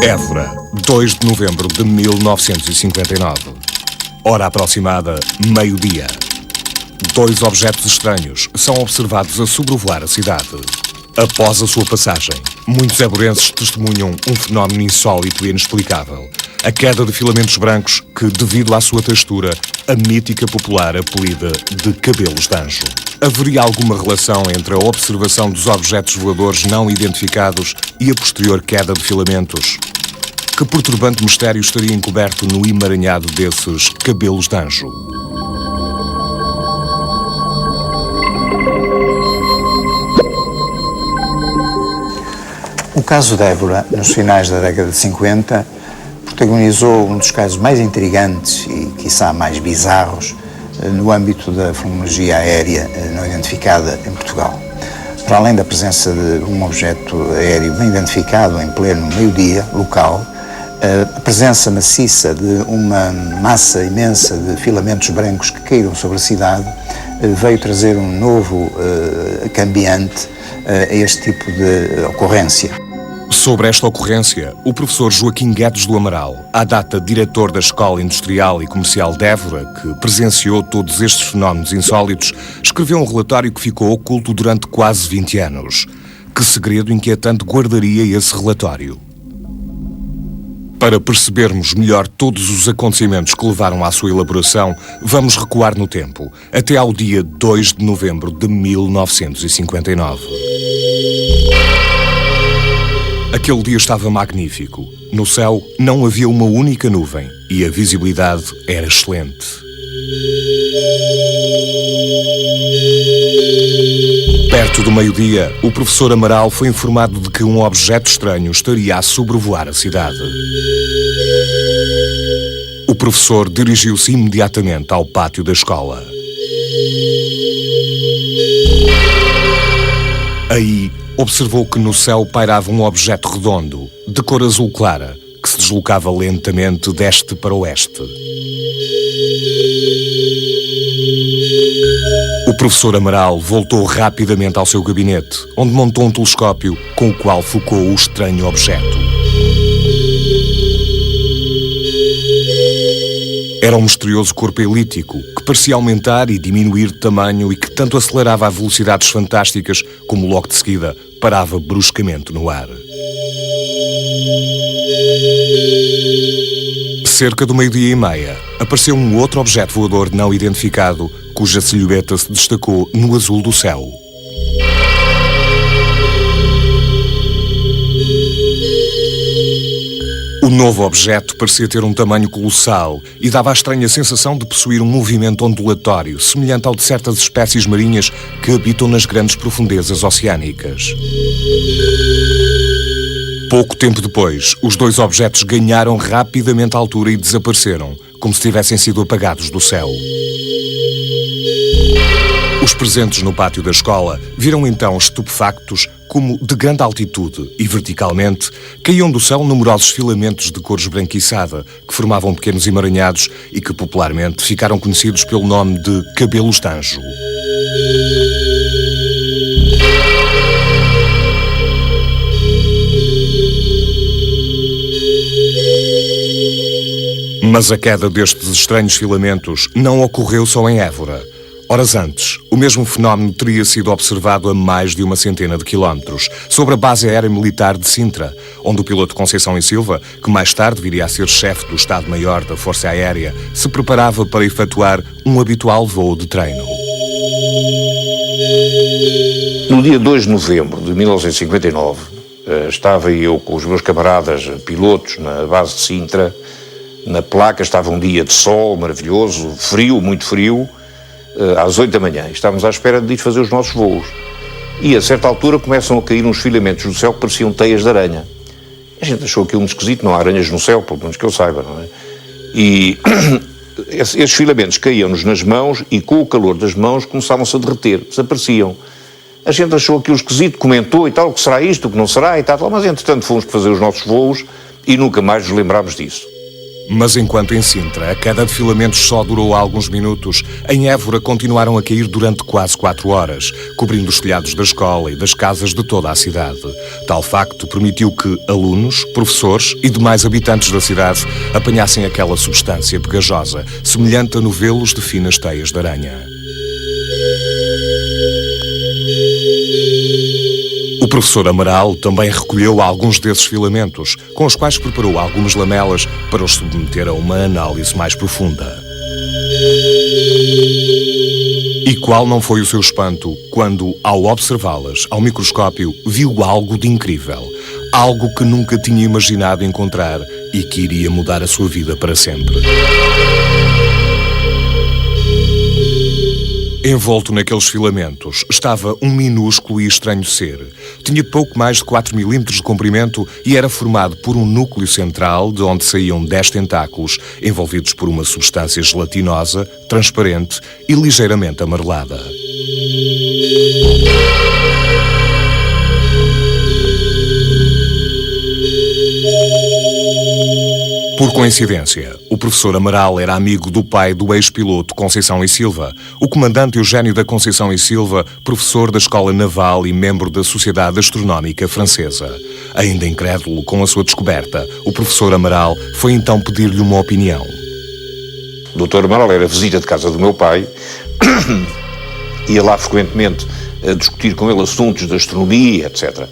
Évora, 2 de novembro de 1959. Hora aproximada, meio-dia. Dois objetos estranhos são observados a sobrevoar a cidade. Após a sua passagem, muitos évorenses testemunham um fenómeno insólito e inexplicável. A queda de filamentos brancos que, devido à sua textura, a mítica popular apelida de cabelos de anjo. Haveria alguma relação entre a observação dos objetos voadores não identificados e a posterior queda de filamentos? Que perturbante mistério estaria encoberto no emaranhado desses cabelos de anjo? O caso de Évora, nos finais da década de 50, protagonizou um dos casos mais intrigantes e, quiçá, mais bizarros no âmbito da fenomenologia aérea não identificada em Portugal. Para além da presença de um objeto aéreo bem identificado em pleno meio-dia local, a presença maciça de uma massa imensa de filamentos brancos que caíram sobre a cidade veio trazer um novo cambiante a este tipo de ocorrência. Sobre esta ocorrência, o professor Joaquim Guedes do Amaral, à data diretor da Escola Industrial e Comercial de Évora, que presenciou todos estes fenómenos insólitos, escreveu um relatório que ficou oculto durante quase 20 anos. Que segredo inquietante guardaria esse relatório? Para percebermos melhor todos os acontecimentos que levaram à sua elaboração, vamos recuar no tempo, até ao dia 2 de novembro de 1959. Aquele dia estava magnífico. No céu não havia uma única nuvem e a visibilidade era excelente. Perto do meio-dia, o professor Amaral foi informado de que um objeto estranho estaria a sobrevoar a cidade. O professor dirigiu-se imediatamente ao pátio da escola. Aí, observou que no céu pairava um objeto redondo, de cor azul clara, que se deslocava lentamente deste para oeste. O professor Amaral voltou rapidamente ao seu gabinete, onde montou um telescópio com o qual focou o estranho objeto. Era um misterioso corpo elíptico que parecia aumentar e diminuir de tamanho e que tanto acelerava a velocidades fantásticas como logo de seguida parava bruscamente no ar. Cerca do meio-dia e meia, apareceu um outro objeto voador não identificado, cuja silhueta se destacou no azul do céu. O novo objeto parecia ter um tamanho colossal e dava a estranha sensação de possuir um movimento ondulatório, semelhante ao de certas espécies marinhas que habitam nas grandes profundezas oceânicas. Pouco tempo depois, os dois objetos ganharam rapidamente altura e desapareceram, como se tivessem sido apagados do céu. Os presentes no pátio da escola viram então estupefactos como, de grande altitude e verticalmente, caíam do céu numerosos filamentos de cor esbranquiçada que formavam pequenos emaranhados e que popularmente ficaram conhecidos pelo nome de cabelos de anjo. Mas a queda destes estranhos filamentos não ocorreu só em Évora. Horas antes, o mesmo fenómeno teria sido observado a mais de uma centena de quilómetros, sobre a base aérea militar de Sintra, onde o piloto Conceição e Silva, que mais tarde viria a ser chefe do Estado-Maior da Força Aérea, se preparava para efetuar um habitual voo de treino. No dia 2 de novembro de 1959, estava eu com os meus camaradas pilotos na base de Sintra. Na placa estava um dia de sol maravilhoso, frio, muito frio, às 8 da manhã. Estávamos à espera de ir fazer os nossos voos. E a certa altura começam a cair uns filamentos do céu que pareciam teias de aranha. A gente achou aquilo muito esquisito, não há aranhas no céu, pelo menos que eu saiba, não é? E esses filamentos caíam-nos nas mãos e com o calor das mãos começavam-se a derreter, desapareciam. A gente achou aquilo esquisito, comentou e tal, o que será isto, o que não será e tal, mas entretanto fomos fazer os nossos voos e nunca mais nos lembrámos disso. Mas enquanto em Sintra a queda de filamentos só durou alguns minutos, em Évora continuaram a cair durante quase 4 horas, cobrindo os telhados da escola e das casas de toda a cidade. Tal facto permitiu que alunos, professores e demais habitantes da cidade apanhassem aquela substância pegajosa, semelhante a novelos de finas teias de aranha. O professor Amaral também recolheu alguns desses filamentos, com os quais preparou algumas lamelas para os submeter a uma análise mais profunda. E qual não foi o seu espanto quando, ao observá-las ao microscópio, viu algo de incrível, algo que nunca tinha imaginado encontrar e que iria mudar a sua vida para sempre. Envolto naqueles filamentos estava um minúsculo e estranho ser. Tinha pouco mais de 4 milímetros de comprimento e era formado por um núcleo central de onde saíam 10 tentáculos, envolvidos por uma substância gelatinosa, transparente e ligeiramente amarelada. Por coincidência, o professor Amaral era amigo do pai do ex-piloto Conceição e Silva, o comandante Eugênio da Conceição e Silva, professor da Escola Naval e membro da Sociedade Astronómica Francesa. Ainda incrédulo com a sua descoberta, o professor Amaral foi então pedir-lhe uma opinião. O doutor Amaral era visita de casa do meu pai, ia lá frequentemente a discutir com ele assuntos de astronomia, etc.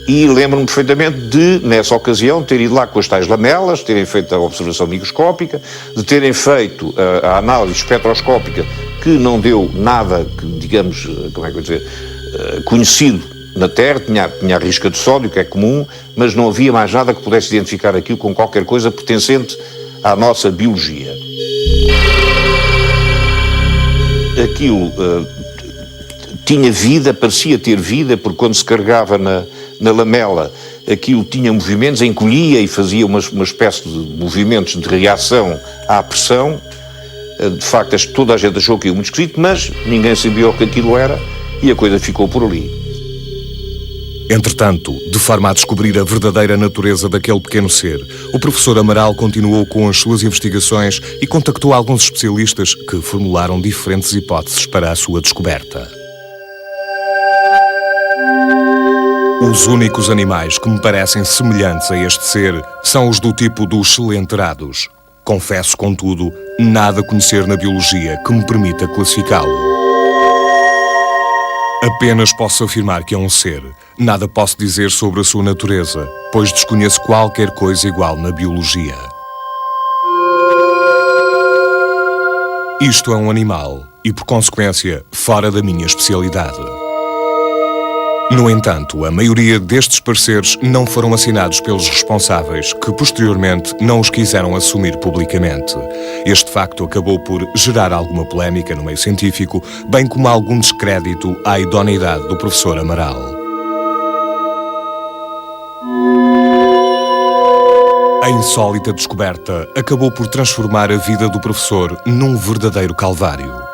E lembro-me perfeitamente de, nessa ocasião, ter ido lá com as tais lamelas, terem feito a observação microscópica, de terem feito a análise espectroscópica, que não deu nada, que, digamos, como é que eu vou dizer, conhecido na Terra, tinha a risca de sódio, que é comum, mas não havia mais nada que pudesse identificar aquilo com qualquer coisa pertencente à nossa biologia. Aquilo tinha vida, parecia ter vida, porque quando se carregava na lamela, aquilo tinha movimentos, encolhia e fazia uma espécie de movimentos de reação à pressão. De facto, toda a gente achou aquilo muito esquisito, mas ninguém sabia o que aquilo era e a coisa ficou por ali. Entretanto, de forma a descobrir a verdadeira natureza daquele pequeno ser, o professor Amaral continuou com as suas investigações e contactou alguns especialistas que formularam diferentes hipóteses para a sua descoberta. Os únicos animais que me parecem semelhantes a este ser são os do tipo dos celenterados. Confesso, contudo, nada conhecer na biologia que me permita classificá-lo. Apenas posso afirmar que é um ser. Nada posso dizer sobre a sua natureza, pois desconheço qualquer coisa igual na biologia. Isto é um animal e, por consequência, fora da minha especialidade. No entanto, a maioria destes pareceres não foram assinados pelos responsáveis, que posteriormente não os quiseram assumir publicamente. Este facto acabou por gerar alguma polémica no meio científico, bem como algum descrédito à idoneidade do professor Amaral. A insólita descoberta acabou por transformar a vida do professor num verdadeiro calvário.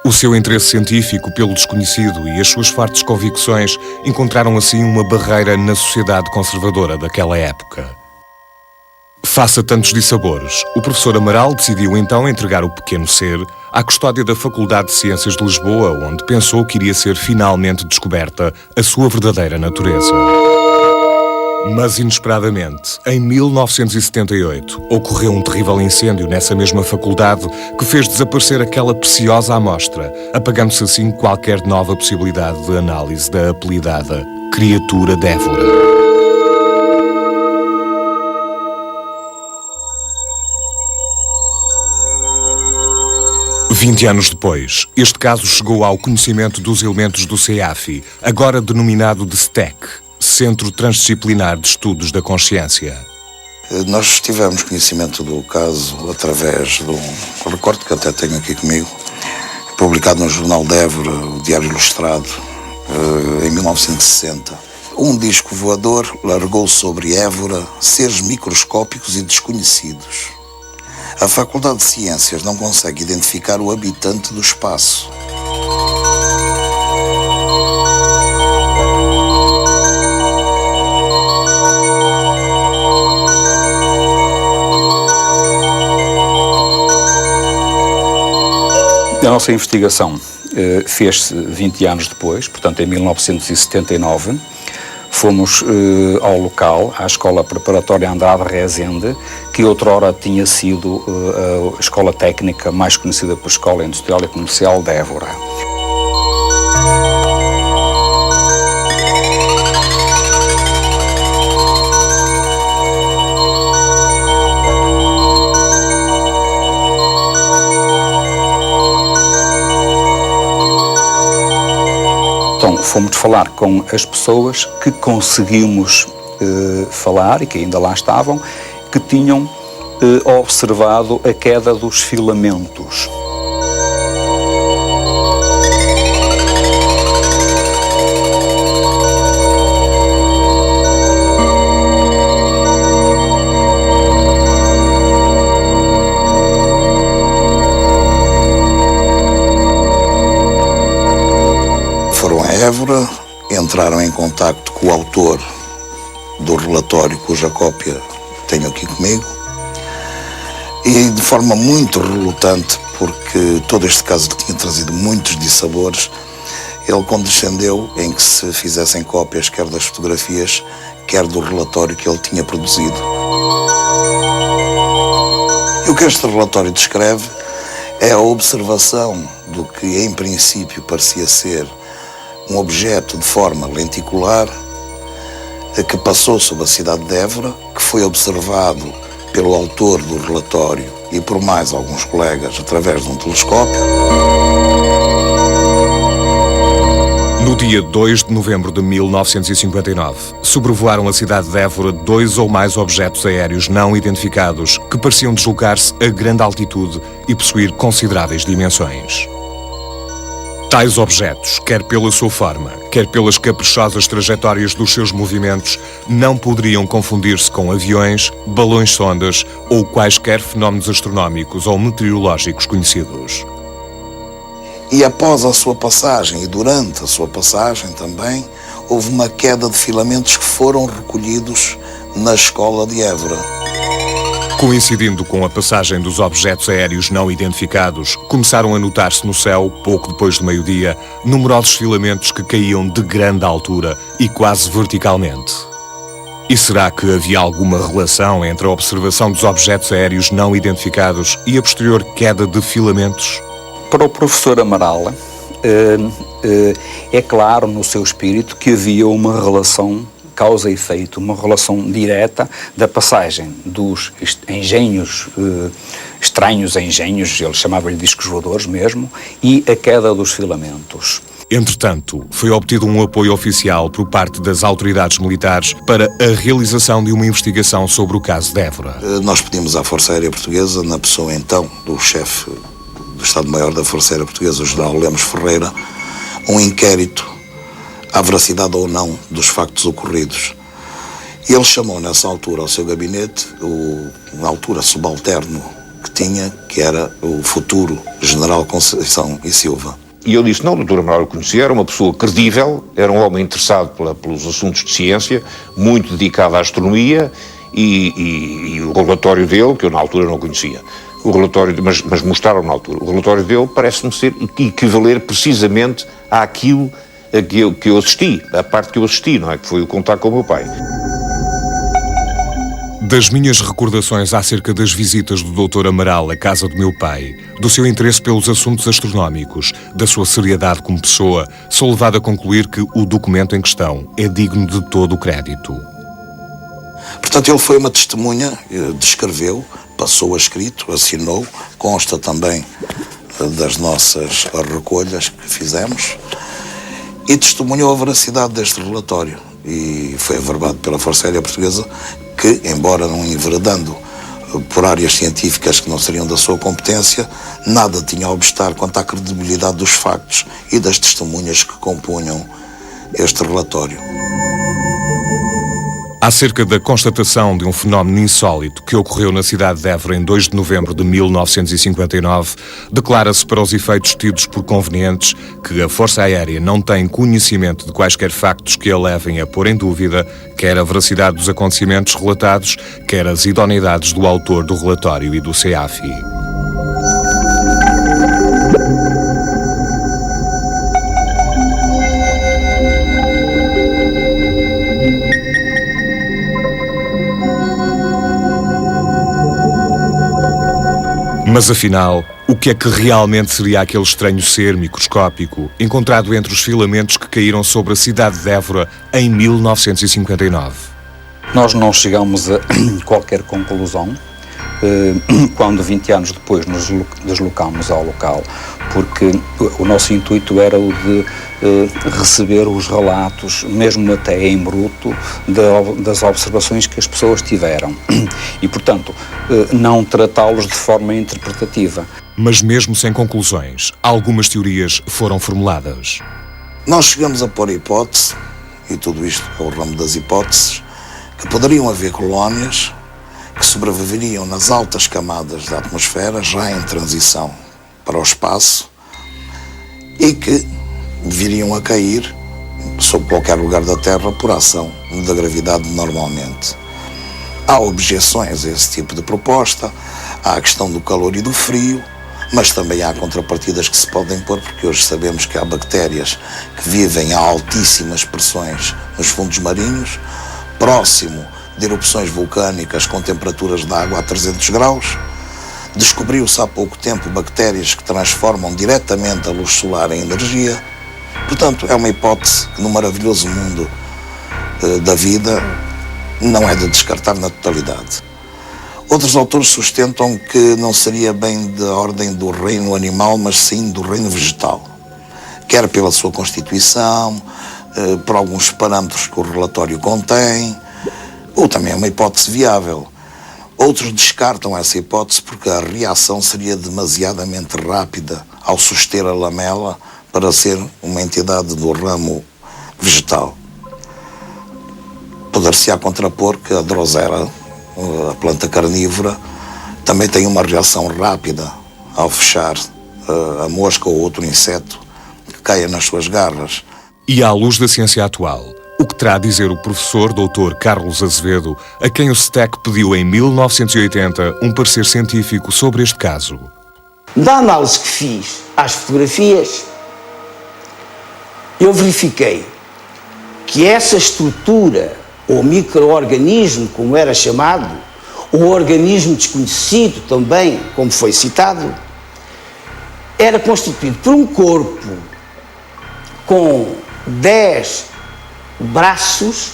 O seu interesse científico pelo desconhecido e as suas fortes convicções encontraram assim uma barreira na sociedade conservadora daquela época. Face a tantos dissabores, o professor Amaral decidiu então entregar o pequeno ser à custódia da Faculdade de Ciências de Lisboa, onde pensou que iria ser finalmente descoberta a sua verdadeira natureza. Mas, inesperadamente, em 1978, ocorreu um terrível incêndio nessa mesma faculdade que fez desaparecer aquela preciosa amostra, apagando-se assim qualquer nova possibilidade de análise da apelidada criatura de Évora. Vinte anos depois, este caso chegou ao conhecimento dos elementos do CEAFI, agora denominado de STEC, Centro Transdisciplinar de Estudos da Consciência. Nós tivemos conhecimento do caso através de um recorte que até tenho aqui comigo, publicado no Jornal de Évora, o Diário Ilustrado, em 1960. Um disco voador largou sobre Évora seres microscópicos e desconhecidos. A Faculdade de Ciências não consegue identificar o habitante do espaço. A nossa investigação fez-se 20 anos depois, portanto em 1979. Fomos ao local, à Escola Preparatória Andrade Rezende, que outrora tinha sido a escola técnica mais conhecida por Escola Industrial e Comercial de Évora. Então, fomos falar com as pessoas que conseguimos falar e que ainda lá estavam, que tinham observado a queda dos filamentos. Foram a Évora, entraram em contacto com o autor do relatório, cuja cópia tenho aqui comigo, e de forma muito relutante, porque todo este caso lhe tinha trazido muitos dissabores, ele condescendeu em que se fizessem cópias quer das fotografias, quer do relatório que ele tinha produzido. E o que este relatório descreve é a observação do que em princípio parecia ser um objeto de forma lenticular que passou sobre a cidade de Évora, que foi observado pelo autor do relatório e por mais alguns colegas através de um telescópio. No dia 2 de novembro de 1959, sobrevoaram a cidade de Évora 2 ou mais objetos aéreos não identificados que pareciam deslocar-se a grande altitude e possuir consideráveis dimensões. Tais objetos, quer pela sua forma, quer pelas caprichosas trajetórias dos seus movimentos, não poderiam confundir-se com aviões, balões-sondas ou quaisquer fenómenos astronómicos ou meteorológicos conhecidos. E após a sua passagem, e durante a sua passagem também, houve uma queda de filamentos que foram recolhidos na escola de Évora. Coincidindo com a passagem dos objetos aéreos não identificados, começaram a notar-se no céu, pouco depois do meio-dia, numerosos filamentos que caíam de grande altura e quase verticalmente. E será que havia alguma relação entre a observação dos objetos aéreos não identificados e a posterior queda de filamentos? Para o professor Amaral, é claro no seu espírito que havia uma relação causa e efeito, uma relação direta da passagem dos engenhos, estranhos engenhos, ele chamava-lhe discos voadores mesmo, e a queda dos filamentos. Entretanto, foi obtido um apoio oficial por parte das autoridades militares para a realização de uma investigação sobre o caso de Évora. Nós pedimos à Força Aérea Portuguesa, na pessoa então do chefe do Estado-Maior da Força Aérea Portuguesa, o General Lemos Ferreira, um inquérito à veracidade ou não dos factos ocorridos. E ele chamou nessa altura ao seu gabinete na altura subalterno que tinha, que era o futuro General Conceição e Silva. E eu disse, não, o Dr. Amaral o conhecia, era uma pessoa credível, era um homem interessado pelos assuntos de ciência, muito dedicado à astronomia e o relatório dele, que eu na altura não conhecia, o relatório, mas mostraram na altura, o relatório dele parece-me ser equivaler precisamente àquilo que eu assisti, a parte que eu assisti, não é? Que foi o contato com o meu pai. Das minhas recordações acerca das visitas do Dr. Amaral à casa do meu pai, do seu interesse pelos assuntos astronómicos, da sua seriedade como pessoa, sou levado a concluir que o documento em questão é digno de todo o crédito. Portanto, ele foi uma testemunha, descreveu, passou a escrito, assinou, consta também das nossas recolhas que fizemos, e testemunhou a veracidade deste relatório. E foi averbado pela Força Aérea Portuguesa que, embora não enveredando por áreas científicas que não seriam da sua competência, nada tinha a obstar quanto à credibilidade dos factos e das testemunhas que compunham este relatório. Acerca da constatação de um fenómeno insólito que ocorreu na cidade de Évora em 2 de novembro de 1959, declara-se para os efeitos tidos por convenientes que a Força Aérea não tem conhecimento de quaisquer factos que a levem a pôr em dúvida quer a veracidade dos acontecimentos relatados, quer as idoneidades do autor do relatório e do CEAFI. Mas afinal, o que é que realmente seria aquele estranho ser microscópico encontrado entre os filamentos que caíram sobre a cidade de Évora em 1959? Nós não chegamos a qualquer conclusão quando 20 anos depois nos deslocámos ao local, porque o nosso intuito era o de receber os relatos, mesmo até em bruto, das observações que as pessoas tiveram e, portanto, não tratá-los de forma interpretativa. Mas mesmo sem conclusões, algumas teorias foram formuladas. Nós chegamos a pôr a hipótese, e tudo isto é o ramo das hipóteses, que poderiam haver colónias que sobreviveriam nas altas camadas da atmosfera, já em transição para o espaço, e que viriam a cair sobre qualquer lugar da Terra por ação da gravidade normalmente. Há objeções a esse tipo de proposta, há a questão do calor e do frio, mas também há contrapartidas que se podem pôr, porque hoje sabemos que há bactérias que vivem a altíssimas pressões nos fundos marinhos, próximo de erupções vulcânicas com temperaturas de água a 300 graus. Descobriu-se há pouco tempo bactérias que transformam diretamente a luz solar em energia. Portanto, é uma hipótese que no maravilhoso mundo da vida não é de descartar na totalidade. Outros autores sustentam que não seria bem da ordem do reino animal, mas sim do reino vegetal. Quer pela sua constituição, por alguns parâmetros que o relatório contém, ou também é uma hipótese viável. Outros descartam essa hipótese porque a reação seria demasiadamente rápida ao suster a lamela para ser uma entidade do ramo vegetal. Poder-se-á contrapor que a drosera, a planta carnívora, também tem uma reação rápida ao fechar a mosca ou outro inseto que caia nas suas garras. E à luz da ciência atual, o que terá a dizer o professor Dr. Carlos Azevedo, a quem o STEC pediu em 1980 um parecer científico sobre este caso? Da análise que fiz às fotografias, eu verifiquei que essa estrutura, ou micro-organismo, como era chamado, ou organismo desconhecido também, como foi citado, era constituído por um corpo com 10 braços,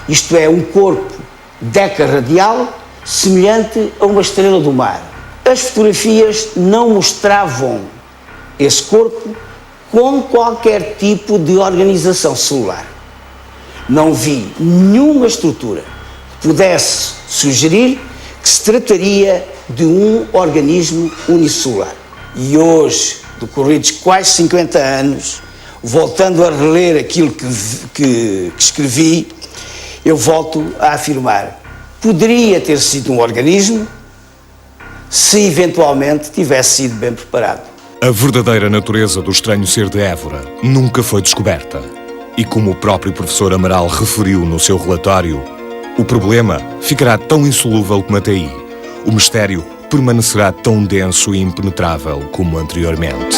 isto é, um corpo decarradial, semelhante a uma estrela do mar. As fotografias não mostravam esse corpo com qualquer tipo de organização celular. Não vi nenhuma estrutura que pudesse sugerir que se trataria de um organismo unicelular. E hoje, decorridos quase 50 anos, voltando a reler aquilo que escrevi, eu volto a afirmar: poderia ter sido um organismo se eventualmente tivesse sido bem preparado. A verdadeira natureza do estranho ser de Évora nunca foi descoberta. E como o próprio professor Amaral referiu no seu relatório, o problema ficará tão insolúvel como até aí. O mistério permanecerá tão denso e impenetrável como anteriormente.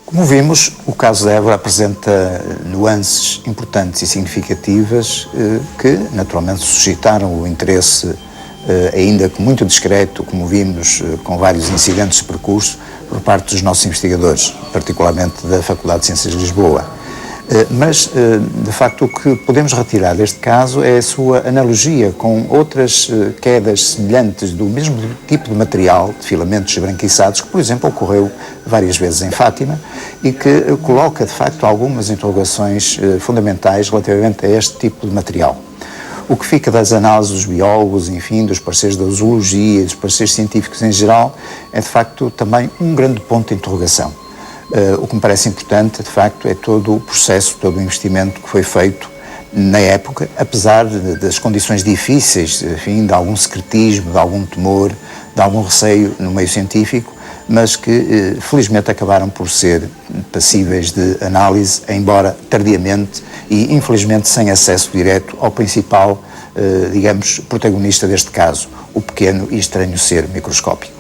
Como vimos, o caso de Évora apresenta nuances importantes e significativas que, naturalmente, suscitaram o interesse, ainda que muito discreto, como vimos, com vários incidentes de percurso, por parte dos nossos investigadores, particularmente da Faculdade de Ciências de Lisboa. Mas, de facto, o que podemos retirar deste caso é a sua analogia com outras quedas semelhantes do mesmo tipo de material, de filamentos esbranquiçados, que, por exemplo, ocorreu várias vezes em Fátima e que coloca, de facto, algumas interrogações fundamentais relativamente a este tipo de material. O que fica das análises dos biólogos, enfim, dos parceiros da zoologia e dos parceiros científicos em geral, é, de facto, também um grande ponto de interrogação. O que me parece importante, de facto, é todo o processo, todo o investimento que foi feito na época, apesar das condições difíceis, enfim, de algum secretismo, de algum temor, de algum receio no meio científico, mas que felizmente acabaram por ser passíveis de análise, embora tardiamente e infelizmente sem acesso direto ao principal, digamos, protagonista deste caso, o pequeno e estranho ser microscópico.